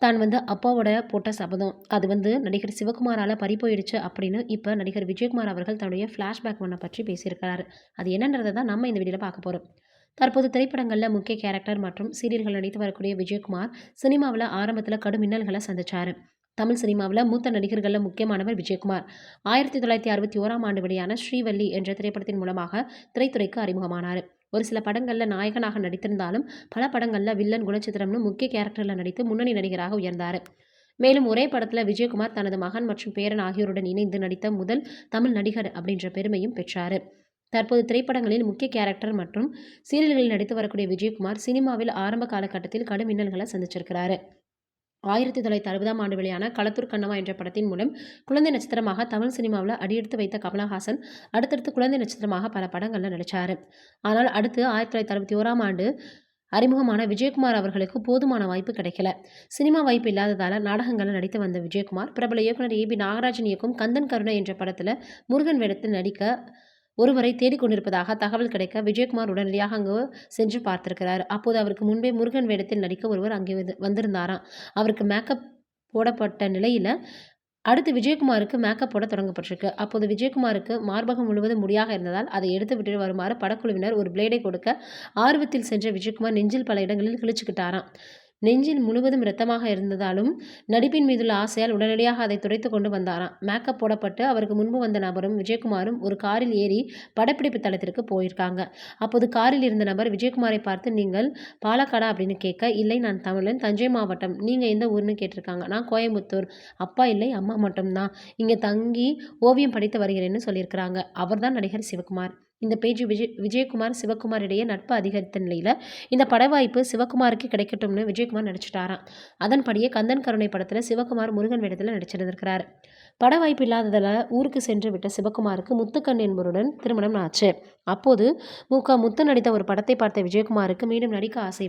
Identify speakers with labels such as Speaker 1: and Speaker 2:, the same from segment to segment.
Speaker 1: தான் அப்பாவோட போட்ட சபதம். அது நடிகர் சிவகுமாரால பறிபோயிடுச்சு அப்படின்னு இப்ப நடிகர் விஜயகுமார் அவர்கள் தன்னுடைய ஃபிளாஷ்பேக் ஒண்ண பற்றி பேசியிருக்கிறாரு. அது என்னன்றத தான் நம்ம இந்த வீடியோல பார்க்க போறோம். தற்போது திரைப்படங்கள்ல முக்கிய கேரக்டர் மற்றும் சீரியல்கள் நடித்து வரக்கூடிய விஜயகுமார், சினிமாவுல ஆரம்பத்துல கடும் மின்னல்கள சந்திச்சாரு. தமிழ் சினிமாவுல மூத்த நடிகர்கள்ல முக்கியமானவர் விஜயகுமார். 1961ஆம் ஆண்டு வெளியான ஸ்ரீவள்ளி என்ற திரைப்படத்தின் மூலமாக திரைத்துறைக்கு அறிமுகமானாரு. ஒரு சில படங்கள்ல நாயகனாக நடித்திருந்தாலும், பல படங்கள்ல வில்லன், குணச்சித்திரம்னு முக்கிய கேரக்டர்ல நடித்து முன்னணி நடிகராக உயர்ந்தாரு. மேலும் ஒரே படத்துல விஜயகுமார் தனது மகன் மற்றும் பேரன் ஆகியோருடன் இணைந்து நடித்த முதல் தமிழ் நடிகர் அப்படின்ற பெருமையும் பெற்றாரு. தற்போது திரைப்படங்களில் முக்கிய கேரக்டர் மற்றும் சீரியல்களில் நடித்து வரக்கூடிய விஜயகுமார், சினிமாவில் ஆரம்ப காலகட்டத்தில் கடும் மின்னல்களை சந்திச்சிருக்கிறாரு. 1960ஆம் ஆண்டு வெளியான களத்தூர் கண்ணம்மா என்ற படத்தின் மூலம் குழந்தை நட்சத்திரமாக தமிழ் சினிமாவில் அடியெடுத்து வைத்த கமலஹாசன் அடுத்தடுத்து குழந்தை நட்சத்திரமாக பல படங்கள்ல நடிச்சாரு. ஆனால் அடுத்து 1961ஆம் ஆண்டு அறிமுகமான விஜயகுமார் அவர்களுக்கு போதுமான வாய்ப்பு கிடைக்கல. சினிமா வாய்ப்பு இல்லாததால நாடகங்கள்ல நடித்து வந்த விஜயகுமார், பிரபல இயக்குனர் ஏபி நாகராஜன் இயக்கும் கந்தன் கருணை என்ற படத்துல முருகன் வேடத்தில் நடிக்க ஒருவரை தேடிக்கொண்டிருப்பதாக தகவல் கிடைக்க விஜயகுமார் உடனடியாக அங்கு சென்று பார்த்திருக்கிறார். அப்போது அவருக்கு முன்பே முருகன் வேடத்தில் நடிக்க ஒருவர் அங்கே வந்திருந்தாராம். அவருக்கு மேக்கப் போடப்பட்ட நிலையில அடுத்து விஜயகுமாருக்கு மேக்கப் போட தொடங்கப்பட்டிருக்கு. அப்போது விஜயகுமாருக்கு மார்பகம் முழுவதும் முடியாக இருந்ததால் அதை எடுத்து விட்டு வருமாறு படக்குழுவினர் ஒரு பிளேடை கொடுக்க ஆர்வத்தில் சென்ற விஜயகுமார் நெஞ்சில் பல இடங்களில் கிழிச்சுக்கிட்டாராம். நெஞ்சில் முழுவதும் இரத்தமாக இருந்ததாலும் நடிப்பின் மீதுள்ள ஆசையால் உடனடியாக அதை துடைத்து கொண்டு வந்தாராம். மேக்கப் போடப்பட்டு அவருக்கு முன்பு வந்த நபரும் விஜயகுமாரும் ஒரு காரில் ஏறி படப்பிடிப்பு தளத்திற்கு போயிருக்காங்க. அப்போது காரில் இருந்த நபர் விஜயகுமாரை பார்த்து, நீங்கள் பாலக்காடா அப்படின்னு கேட்க, இல்லை நான் தமிழன், தஞ்சை மாவட்டம். நீங்க எந்த ஊர்னு கேட்டிருக்காங்க. நான் கோயம்புத்தூர். அப்பா இல்லை, அம்மா மட்டும்தான். இங்க தங்கி ஓவியம் படித்து வருகிறேன்னு சொல்லியிருக்கிறாங்க. அவர்தான் நடிகர் சிவகுமார். இந்த பேஜ் விஜயகுமார் சிவகுமார் இடையே நட்பு அதிகரித்த நிலையில இந்த பட வாய்ப்பு சிவகுமாருக்கு கிடைக்கட்டும்னு விஜயகுமார் நடிச்சிட்டாராம். அதன்படியே கந்தன் கருணை படத்துல சிவகுமார் முருகன் வேடத்துல நடிச்சிருந்திருக்கிறார். பட வாய்ப்பு இல்லாததால ஊருக்கு சென்று விட்ட சிவகுமாருக்கு முத்துக்கண் என்பவருடன் திருமணம் ஆச்சு. அப்போது முத்து நடித்த ஒரு படத்தை பார்த்த விஜயகுமாருக்கு மீண்டும் நடிக்க ஆசை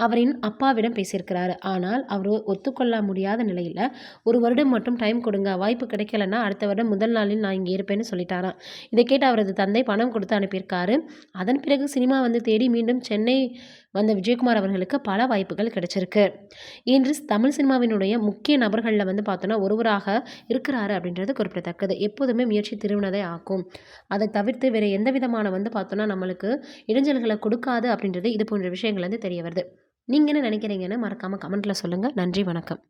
Speaker 1: அவரின் அப்பாவிடம் பேசியிருக்கிறாரு. ஆனால் அவர் ஒத்துக்கொள்ள முடியாத நிலையில, ஒரு வருடம் மட்டும் டைம் கொடுங்க, வாய்ப்பு கிடைக்கலன்னா அடுத்த வருடம் முதல் நாளில் நான் இங்கே இருப்பேன்னு சொல்லிட்டாராம். இதை கேட்டு அவரது தந்தை பணம் கொடுத்து அனுப்பியிருக்காரு. அதன் பிறகு சினிமா தேடி மீண்டும் சென்னை வந்த விஜயகுமார் அவர்களுக்கு பல வாய்ப்புகள் கிடைச்சிருக்கு. இன்று தமிழ் சினிமாவினுடைய முக்கிய நபர்களில் பார்த்தோன்னா ஒருவராக இருக்கிறாரு அப்படின்றது குறிப்பிடத்தக்கது. எப்போதுமே முயற்சி திருவினதை ஆக்கும். அதை தவிர்த்து வேற எந்த விதமான பார்த்தோன்னா நம்மளுக்கு இடைஞ்சல்களை கொடுக்காது அப்படின்றது இது போன்ற விஷயங்கள் தெரிய வருது. நீங்க என்ன நினைக்கிறீங்கன்னு மறக்காம கமெண்ட்ல சொல்லுங்க. நன்றி, வணக்கம்.